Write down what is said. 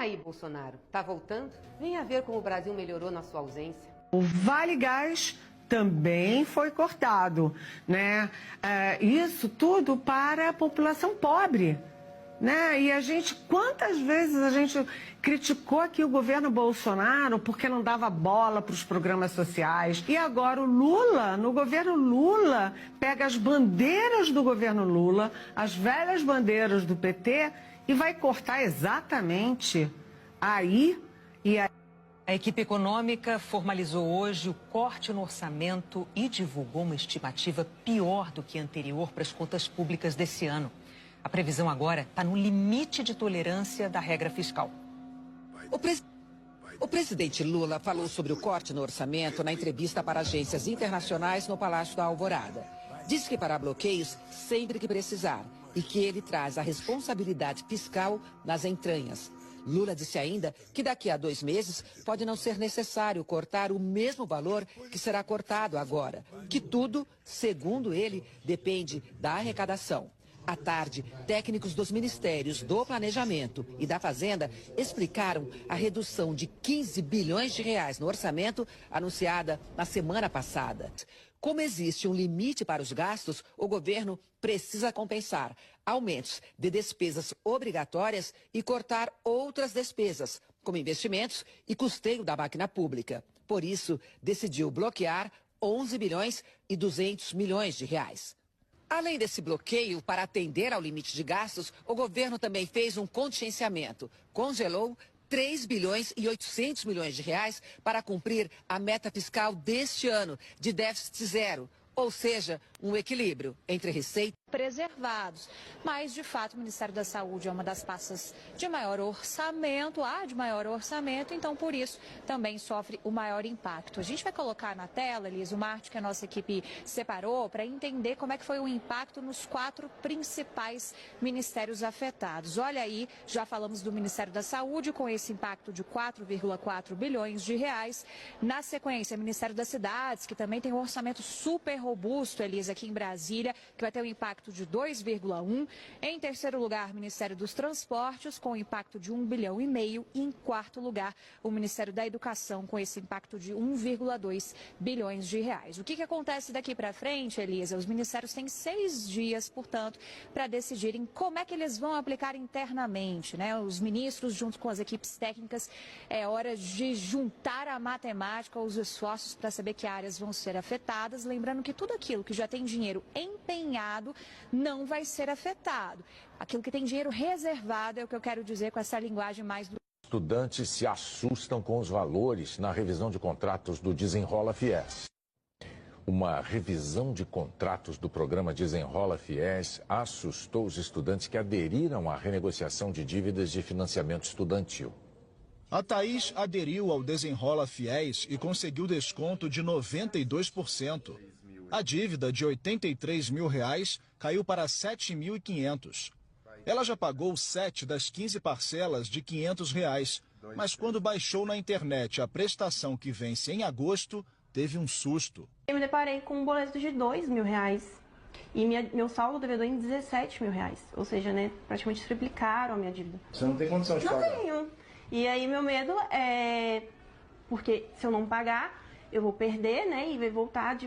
aí, Bolsonaro? Tá voltando? Venha ver como o Brasil melhorou na sua ausência. O Vale Gás também foi cortado, né? Isso tudo para a população pobre, né? E quantas vezes a gente criticou aqui o governo Bolsonaro porque não dava bola para os programas sociais. E agora o Lula, no governo Lula, pega as bandeiras do governo Lula, as velhas bandeiras do PT e vai cortar exatamente aí e aí. A equipe econômica formalizou hoje o corte no orçamento e divulgou uma estimativa pior do que a anterior para as contas públicas desse ano. A previsão agora está no limite de tolerância da regra fiscal. O presidente Lula falou sobre o corte no orçamento na entrevista para agências internacionais no Palácio da Alvorada. Disse que fará bloqueios sempre que precisar e que ele traz a responsabilidade fiscal nas entranhas. Lula disse ainda que daqui a 2 meses pode não ser necessário cortar o mesmo valor que será cortado agora, que tudo, segundo ele, depende da arrecadação. À tarde, técnicos dos ministérios do Planejamento e da Fazenda explicaram a redução de 15 bilhões de reais no orçamento anunciada na semana passada. Como existe um limite para os gastos, o governo precisa compensar aumentos de despesas obrigatórias e cortar outras despesas, como investimentos e custeio da máquina pública. Por isso, decidiu bloquear 11 bilhões e 200 milhões de reais. Além desse bloqueio, para atender ao limite de gastos, o governo também fez um contingenciamento. Congelou 3 bilhões e 800 milhões de reais para cumprir a meta fiscal deste ano, de déficit zero. Ou seja, um equilíbrio entre receita preservados. Mas, de fato, o Ministério da Saúde é uma das pastas de maior orçamento, então, por isso, também sofre o maior impacto. A gente vai colocar na tela, Elisa, uma arte que a nossa equipe separou para entender como é que foi o impacto nos 4 principais ministérios afetados. Olha aí, já falamos do Ministério da Saúde, com esse impacto de 4,4 bilhões de reais. Na sequência, Ministério das Cidades, que também tem um orçamento super robusto, Elisa, aqui em Brasília, que vai ter um impacto de 2,1. Em terceiro lugar, Ministério dos Transportes, com impacto de 1,5 bilhão. E em quarto lugar, o Ministério da Educação, com esse impacto de 1,2 bilhões de reais. O que acontece daqui para frente, Elisa? Os ministérios têm 6 dias, portanto, para decidirem como é que eles vão aplicar internamente, né? Os ministros, junto com as equipes técnicas, é hora de juntar a matemática, os esforços para saber que áreas vão ser afetadas. Lembrando que tudo aquilo que já tem dinheiro empenhado não vai ser afetado. Aquilo que tem dinheiro reservado é o que eu quero dizer com essa linguagem mais do... Estudantes se assustam com os valores na revisão de contratos do Desenrola Fies. Uma revisão de contratos do programa Desenrola Fies assustou os estudantes que aderiram à renegociação de dívidas de financiamento estudantil. A Thaís aderiu ao Desenrola Fies e conseguiu desconto de 92%. A dívida de R$ 83 mil caiu para R$ 7.500. Ela já pagou 7 das 15 parcelas de R$ 500, mas quando baixou na internet a prestação que vence em agosto, teve um susto. Eu me deparei com um boleto de R$ 2 mil e meu saldo devedor em R$ 17 mil. Ou seja, né, praticamente triplicaram a minha dívida. Você não tem condição de pagar? Não tenho. E aí meu medo é porque se eu não pagar, eu vou perder, né, e vai voltar de...